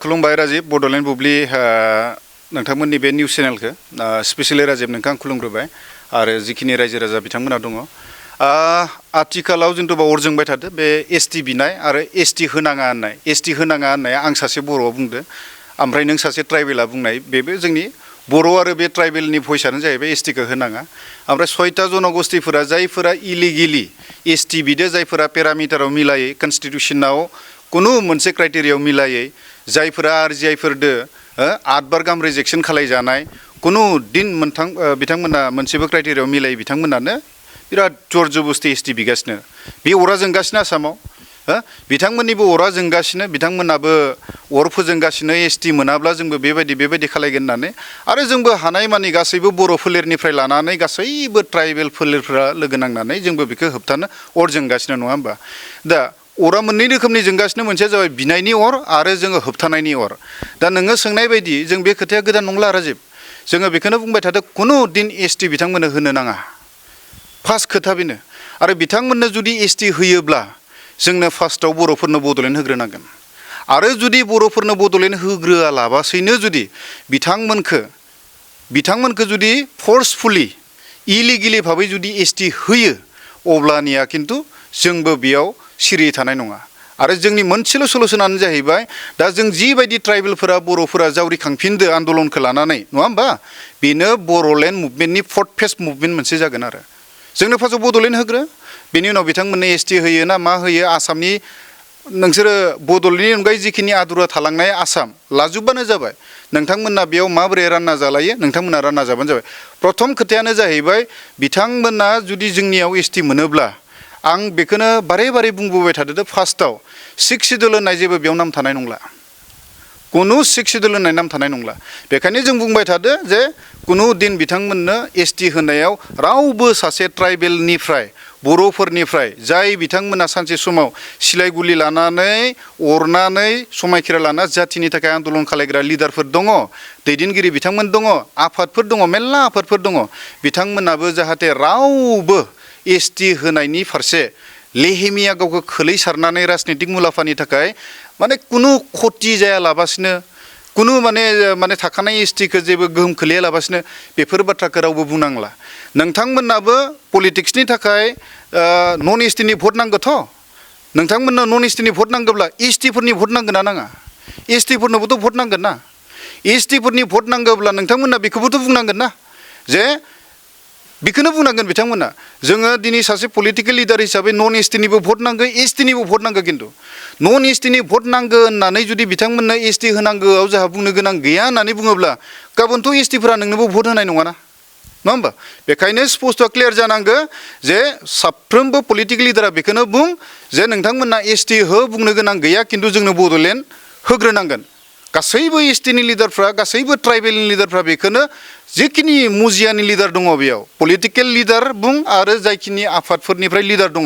खुलुमबाय राजिब बड'लेण्ड बुब्लि नोंथांमोननि बे निउस चेनेलखौ स्पेसियेलि राजिब नोंखौ आं खुलुमग्रोबाय आरो जिखिनि रायजो राजा बिथांमोना दङ आथिखालाव जोंथ' बावर जोंबाय थादो बे एसटि बिनाय आरो एसटि होनाङा होननाय एसटि होनाङा होननाया आं सासे बर'आव बुंदो ओमफ्राय नों सासे ट्राइबेला बुंनाय बेबो जोंनि बर' आरो बे ट्राइबेलनि भइसआनो जाहैबाय एसटिखौ होनाङा ओमफ्राय 6टा जनगोष्ठीफोरा जायफोरा इलिगेलि एसटि बिदो जायफोरा पेरामिटाराव मिलायै कनस्टिटिउसनाव कुनु मोनसे क्राइटेरियाव मिलायै जायफोरा आरजिआइफोरदो 8 बार गाहाम रिजेक्सन खालायजानाय कुनु दिन बिथांमोना मोनसेबो क्राइटेरियाव मिलायै बिथांमोनानो बिराद जर जबस्ति एसटि बिगासिनो बे अरा जोंगासिनो आसामाव बिथांमोननिबो अरा जोंगासिनो बिथांमोनाबो अर फोजोंगासिनो एसटि मोनाब्ला जोंबो बेबायदि खालायगोन होननानै आरो जोंबो हानायमानि गासैबो बर' फोलेरनिफ्राय लानानै गासैबो ट्राइबेल फोलेरफोरा लोगो नांनानै जोंबो बेखौ होबथानो अर जोंगासिनो नङा होमबा दा अरा मोननै रोखोमनि जोंगासिनो मोनसेया जाबाय बिनायनि अर आरो जोङो होबथानायनि अर दा नोङो सोंनाय बायदि जों बे खोथाया गोदान नंला राजिब जोङो बेखौनो बुंबाय थादों कुनु दिन एसटि बिथांमोननो होनो नाङा फार्स्ट खोथा बेनो आरो बिथांमोननो जुदि एसटि होयोब्ला जोंनो फार्स्टआव बर'फोरनो बड'लेण्ड होग्रोनांगोन आरो जुदि बर'फोरनो बड'लेण्ड होग्रोआलाबासैनो जुदि बिथांमोनखौ जुदि फर्सफुलि इलिगेलि भाबै जुदि एसटि होयो अब्लानिया खिन्थु जोंबो बेयाव सिरि थानाय नङा आरो जोंनि मोनसेल' सलुसनानो जाहैबाय दा जों जिबायदि ट्राइबेलफोरा बर'फोरा जावरिखांफिनदो आन्दलनखौ लानानै नङा होमबा बेनो बर'लेण्ड मुभमेन्टनि 4th फेज मुभमेन्ट मोनसे जागोन आरो जोंनो फार्स्टआव बड'लेण्ड होग्रो बेनि उनाव बिथांमोननो एसटि होयो ना मा होयो आसामनि नोंसोरो बड'लेण्डनि अनगायै जिखिनि आदुरा थालांनाय आसाम लाजोबबानो जाबाय नोंथांमोना बेयाव माबोरै रानना जालायो नोंथांमोना रानना जाबानो जाबाय प्रथम खोथायानो जाहैबाय बिथांमोना जुदि जोंनियाव एसटि मोनोब्ला आं बेखौनो बारे बुंबोबाय थादों फार्स्टआव 6 सिडुल होननाय जेबो बेयाव नाम थानाय नंला कुनु 6 सिडुल होननाय नाम थानाय नंला बेखायनो जों बुंबाय थादों जे कुनु दिन बिथांमोननो एसटि होनायाव रावबो सासे ट्राइबेलनिफ्राय बर'फोरनिफ्राय जाय बिथांमोना सानसे समाव सिलाय गुलि लानानै अरनानै समायखिरा लाना जाथिनि थाखाय आन्दलन खालायग्रा लिडारफोर दङ दैदेनगिरि बिथांमोन दङ आफादफोर दङ मेरला आफादफोर दङ बिथांमोनाबो जाहाथे रावबो एसटि होनायनि फारसे लेहेमिया गावखौ खोलैसारनानै राजनितिक मुलाम्फानि थाखाय माने कुनु खति जायालाबासिनो कुनु माने थाखानाय एसटिखौ जेबो गोहोम खोलैयालाबासिनो बेफोर बाथ्राखौ रावबो बुंनांला नोंथांमोनाबो पलिटिक्सनि थाखाय नन एसटिनि भट नांगौथ' नोंथांमोननो नन एसटिनि भट नांगौब्ला एसटिफोरनि भट नांगोन ना नाङा एसटिफोरनोबोथ' भट नांगोन ना एसटिफोरनि भट नांगौब्ला नोंथांमोना बेखौबोथ' बुंनांगोन ना जे बेखौनो बुंनांगोन बिथांमोना जोङो दिनै सासे पलिटिकेल लिडार हिसाबै नन एसटिनिबो भट नांगौ एसटिनिबो भट नांगौ खिन्थु नन एसटिनि भट नांगौ होननानै जुदि बिथांमोननो एसटि होनांगौआव जोंहा बुंनो गोनां गैया होननानै बुङोब्ला गाबोनथ' एसटिफोरा नोंनोबो भट होनाय नङाना नङा होमबा बेखायनो स्पष्ट क्लियार जानांगौ जे साफ्रोमबो पलिटिकेल लिडारा बेखौनो बुं जे नोंथांमोना एसटि हो बुंनो गोनां गैया खिन्थु जोंनो बड'लेण्ड होग्रोनांगोन गासैबो एसटिनि लिडारफ्रा गासैबो ट्राइबेलनि लिडारफ्रा बेखौनो जिखिनि मुजियानि लिडार दङ बेयाव पलिटिकेल लिडार बुं आरो जायखिनि आफादफोरनिफ्राय लिडार दङ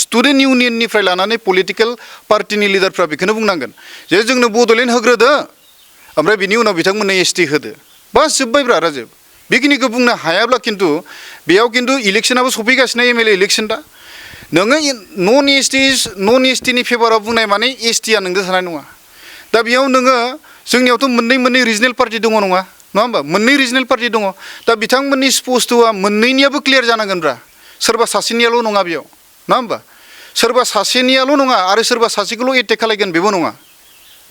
स्टुडेन्ट इउनियननिफ्राय लानानै पलिटिकेल पार्टिनि लिडारफ्रा बेखौनो बुंनांगोन जे जोंनो बड'लेण्ड होग्रोदो ओमफ्राय बिनि उनाव बिथांमोननो एसटि होदो बास जोब्बायब्रा राजिब बेखिनिखौ बुंनो हायाब्ला खिन्थु बेयाव खिन्थु इलेक्सनाबो सफैगासिनो एमएलए इलेक्सन दा नोङो नन एसटिनि फेभाराव बुंनाय माने एसटिया नोंजों थानाय नङा दा बेयाव नोङो जोंनियावथ' मोननै रिजनेल पार्टि दङ नङा होमबा मोननै रिजनेल पार्टि दङ दा बिथांमोननि स्पष्टआ मोननैनियाबो क्लियार जानांगोनब्रा सोरबा सासेनियाल' नङा बेयाव नङा होमबा सोरबा सासेनियाल' नङा आरो सोरबा सासेखौल' एटेक खालायगोन बेबो नङा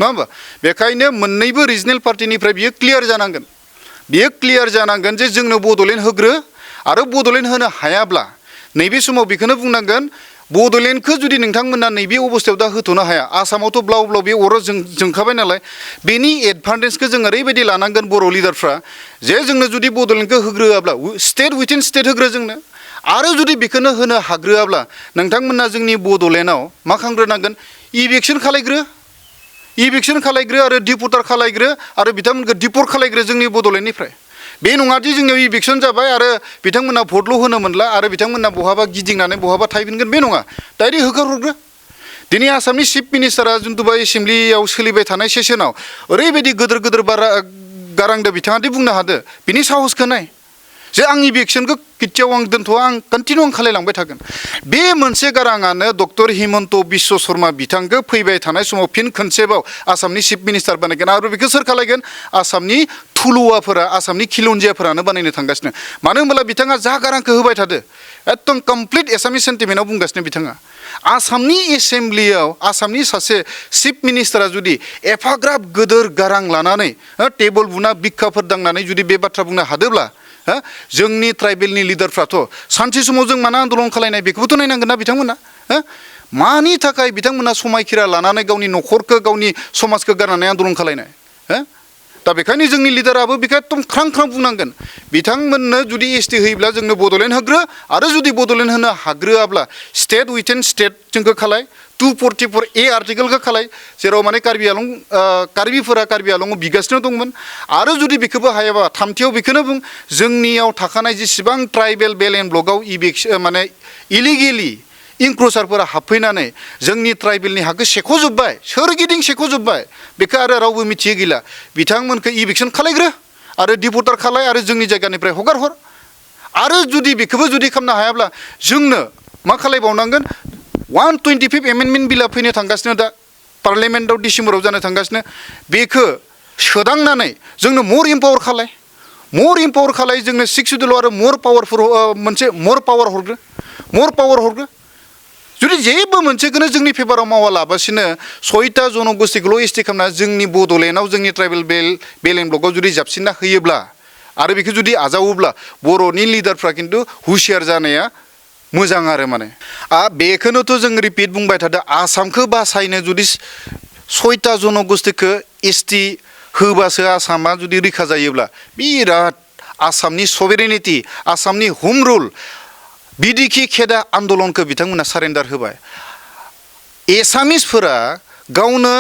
होमबा बेखायनो मोननैबो रिजनेल पार्टिनिफ्राय बियो क्लियार जानांगोन जे जोंनो बड'लेण्ड होग्रो आरो बड'लेण्ड होनो हायाब्ला नैबे समाव बेखौनो बुंनांगोन बड'लेण्डखौ जुदि नोंथांमोना नैबे अबस्थायाव दा होथ'नो हाया आसामावथ' ब्लाव बे अराव जोंखाबाय नालाय बेनि एडभान्टेजखौ जों ओरैबायदि लानांगोन बर' लिडारफ्रा जे जोंनो जुदि बड'लेण्डखौ होग्रोआब्ला स्टेट उइथिन स्टेट होग्रो जोंनो आरो जुदि बेखौनो होनो हाग्रोआब्ला नोंथांमोना जोंनि बड'लेण्डआव मा खालामग्रोनांगोन इभिक्सन खालायग्रो आरो डिपर्टार खालायग्रो आरो बिथांमोनखौ डिपर्ट खालायग्रो जोंनि बड'लेण्डनिफ्राय बे नङादि जोंनियाव इभिक्सन जाबाय आरो बिथांमोना भटल' होनो मोनला आरो बिथांमोना बहाबा गिदिंनानै बहाबा थाहैफिनगोन बे नङा डाइरेक्ट होखारहरग्रो दिनै आसामनि चिफ मिनिस्टारा जिन्थुबा एसेम्ब्लियाव सोलिबाय थानाय सेसनाव ओरैबायदि गोदोर गारांदो बिथाङा दि बुंनो हादो बिनि साहसखौ नाय जे आंनि इभिक्सनखौ किथियाव आं दोनथ'आ आं कन्टिनिउ आं खालायलांबाय थागोन बे मोनसे गाराङानो डक्टर हिमन्त बिश्व शर्मा बिथांखौ फैबाय थानाय समाव फिन खनसेबाव आसामनि चिफ मिनिस्टार बानायगोन आरो बेखौ सोर खालायगोन आसामनि थुलुवाफोरा आसामनि खिलन्जियाफोरानो बानायनो थांगासिनो मानो होनब्ला बिथाङा जा गारांखौ होबाय थादो एकदम कमप्लिट एसामिस सेन्टिमेन्टआव बुंगासिनो बिथाङा आसामनि एसेम्ब्लियाव आसामनि सासे चिफ मिनिस्टारा जुदि एफाग्राब गोदोर गारां लानानै टेबोल बुना बिखाफोर दांनानै जुदि बे बाथ्रा बुंनो हादोब्ला जोंनि ट्राइबेलनि लिडारफ्राथ' सानसे समाव जों मानो आन्दलन खालायनाय बेखौबोथ' नायनांगोन ना बिथांमोना मानि थाखाय बिथांमोना समायखिरा लानानै गावनि न'खरखौ गावनि समाजखौ गारनानै आन्दलन खालायनाय दा बेखायनो जोंनि लिडाराबो बेखौ एकदम ख्रां ख्रां बुंनांगोन बिथांमोननो जुदि एसटि होयोब्ला जोंनो बड'लेण्ड होग्रो आरो जुदि बड'लेण्ड होनो हाग्रोआब्ला स्टेट उइथिन स्टेट जोंखौ खालाय 244A आर्टिकेलखौ खालाय जेराव माने कार्बि आलंआव बिगासिनो दंमोन आरो जुदि बेखौबो हायाबा थामथियाव बेखौनो बुं जोंनियाव थाखानाय जेसेबां ट्राइबेल बेल एन्ड ब्लकआव माने इलिगेलि इंक्रसारफोरा हाबफैनानै जोंनि ट्राइबेलनि हाखौ सेख'जोब्बाय सोरगिदिं सेख'जोब्बाय बेखौ आरो रावबो मिथियै गैला बिथांमोनखौ इभिक्सन खालायग्रो आरो डिपर्टार खालाय आरो जोंनि जायगानिफ्राय हगार हर आरो जुदि बेखौबो जुदि खालामनो हायाब्ला जोंनो मा खालायबावनांगोन 125 एमेन्डमेन्ट बिलआ फैनो थांगासिनो दा पार्लियामेन्टआव डिसेम्बराव जानो थांगासिनो बेखौ सोदांनानै जोंनो मर इम्पावार खालाय जोंनो 6 सिडुलाव आरो मर पावार हरग्रो जुदि जेबो मोनसेखौनो जोंनि फेभाराव मावालाबासिनो 6टा जनगोष्ठीखौल' एसटि खालामना जोंनि बड'लेण्डआव जोंनि ट्राइबेल बेल एन्ड ब्लकआव जुदि जाबसिनना होयोब्ला आरो बेखौ जुदि आजावोब्ला बर'नि लिडारफ्रा खिन्थु हुसियार जानाया मोजां आरो माने बेखौनोथ' जों रिपिट बुंबाय थादों आसामखौ बासायनो जुदि 6टा जनगोष्ठीखौ एसटि होबासो आसामा जुदि रैखा जायोब्ला बिराद आसामनि सभेरेनिटि आसामनि हम रुल बिदिखि खेदा आन्दलनखौ बिथांमोना सारेन्डार होबाय एसामिसफोरा गावनो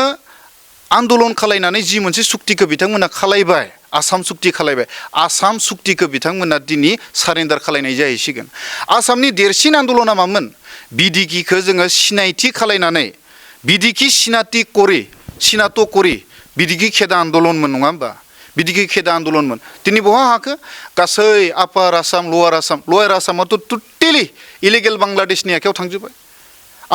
आन्दलन खालायनानै जि मोनसे सुक्तिखौ बिथांमोना खालायबाय आसाम सुक्ति खालायबाय आसाम सुक्तिखौ बिथांमोना दिनै सारेन्डार खालायनाय जाहैसिगोन आसामनि देरसिन आन्दलना मामोन बिडिकिखौ जोङो सिनायथि खालायनानै बिडिकि सिनात' करि बिडिकि खेदा आन्दलनमोन नङा होमबा बिदिखि खेदा आन्दलनमोन दिनै बहा हाखो गासै आपार आसाम लवार आसामाथ' टटेलि इलिगेल बांलादेशनि आखायाव थांजोब्बाय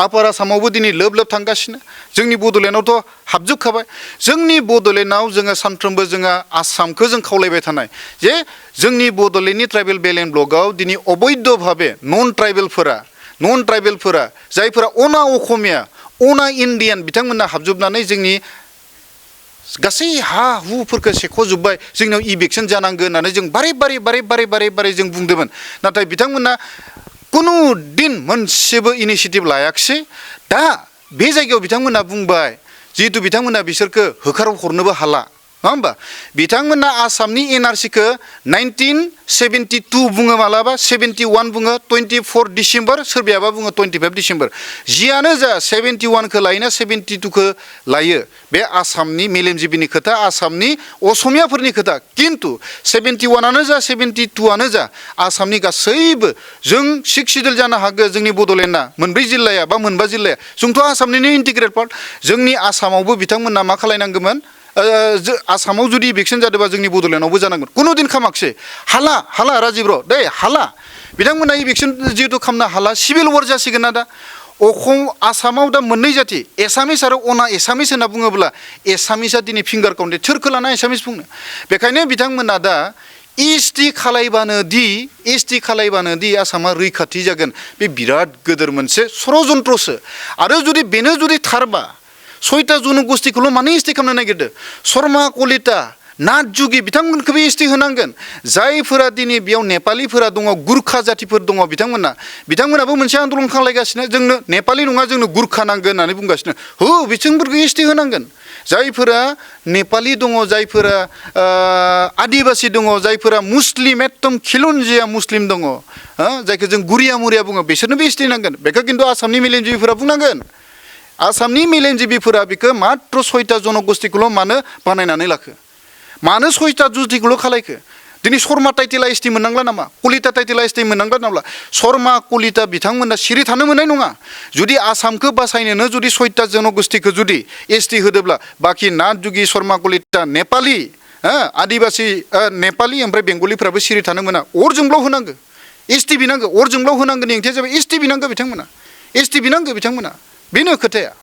आपार आसामावबो दिनै लोब थांगासिनो जोंनि बड'लेण्डआवथ' हाबजोबखाबाय जोंनि बड'लेण्डआव जोङो सानफ्रोमबो जोङो आसामखौ जों खावलायबाय थानाय जे जोंनि बड'लेण्डनि ट्राइबेल बेल एन्ड ब्लकआव दिनै अबैध भाबे नन ट्राइबेलफोरा जायफोरा अना अखमिया अना इण्डियान बिथांमोना हाबजोबनानै जोंनि गासै हा हुफोरखौ सेख'जोब्बाय जोंनाव इभिक्सन जानांगोन होननानै जों बारे जों बुंदोंमोन नाथाय बिथांमोना कुनु दिन मोनसेबो इनिसियेटिभ लायाखिसै दा बे जायगायाव बिथांमोना बुंबाय जिहेतु बिथांमोना बिसोरखौ होखारहरनोबो हाला नङा होमबा बिथांमोना आसामनि एनआरसिखौ 1972 बुङो मालाबा 71 बुङो 24 डिसेम्बर सोरबायाबा बुङो 25 डिसेम्बर जियानो जा 71खौ लायोना 72खौ लायो बे आसामनि मेलेमजिबिनि खोथा आसामनि असमियाफोरनि खोथा खिन्थु 71आनो जा 72आनो जा आसामनि गासैबो जों 6 सिडुल जानो हागौ जोंनि बड'लेण्डआ मोनब्रै जिल्लाया बा मोनबा जिल्लाया जोंथ' आसामनिनो इन्टिग्रेट पार्ट जोंनि आसामावबो बिथांमोना मा खालायनांगौमोन आसामाव जुदि इभिक्सन जादोंबा जोंनि बड'लेण्डआवबो जानांगोन कुनु दिन खामाखसै हाला राजिब्र दे हाला बिथांमोना इभिक्सन जिहेतु खालामनो हाला सिभिल वार जासिगोन ना दा आसामाव दा मोननै जाति एसामिस आरो अना एसामिस होनना बुङोब्ला एसामिसआ दिनै फिंगार काउन्टेड सोरखौ लाना एसामिस बुंनो बेखायनो बिथांमोना दा एसटि खालायबानो दि आसामा रैखाथि जागोन बे बिराद गोदोर मोनसे षड़यन्त्रसो आरो जुदि बेनो जुदि थारबा 6टा जनगोष्ठीखौल' मानो एसटि खालामनो नागिरदों शर्मा कलिता नाथ जुगि बिथांमोनखौबो एसटि होनांगोन जायफोरा दिनै बेयाव नेपालिफोरा दङ गुरखा जातिफोर दङ बिथांमोनाबो मोनसे आन्दलन खालायगासिनो जोंनो नेपालि नङा जोंनो गुरखा नांगोन होननानै बुंगासिनो बिथांमोनखौ एसटि होनांगोन जायफोरा नेपालि दङ जायफोरा आदिबासि दङ जायफोरा मुस्लिम एकदम खिलन्जिया मुस्लिम दङ जायखौ जों गुरिया मुरिया बुङो बिसोरनोबो एसटि नांगोन बेखौ खिन्थु आसामनि मेलेमजिबिफोरा बुंनांगोन आसामनि मेलेमजिबिफोरा बेखौ मात्र 6टा जनगोष्ठीखौल' मानो बानायनानै लाखो मानो 6टा जुटिखौल' खालायखो दिनै शर्मा टाइटेला एसटि मोननांला नामा कलिता टाइटेला एसटि मोननांला नामा शर्मा कलिता बिथांमोना सिरि थानो मोननाय नङा जुदि आसामखौ बासायनोनो जुदि 6टा जनगोष्ठीखौ जुदि एसटि होदोब्ला बाखि नाथ जुगि शर्मा कलिता नेपालि आदिबासि नेपालि ओमफ्राय बेंगलिफ्राबो सिरि थानो मोना अर जोंब्लाव होनांगौ एसटि बिनांगौ अर जोंब्लाव होनांगौनि ओंथिया जाबाय एसटि बिनांगौ बिथांमोना एसटि बिनांगौ बिथांमोना बेनो खोथाया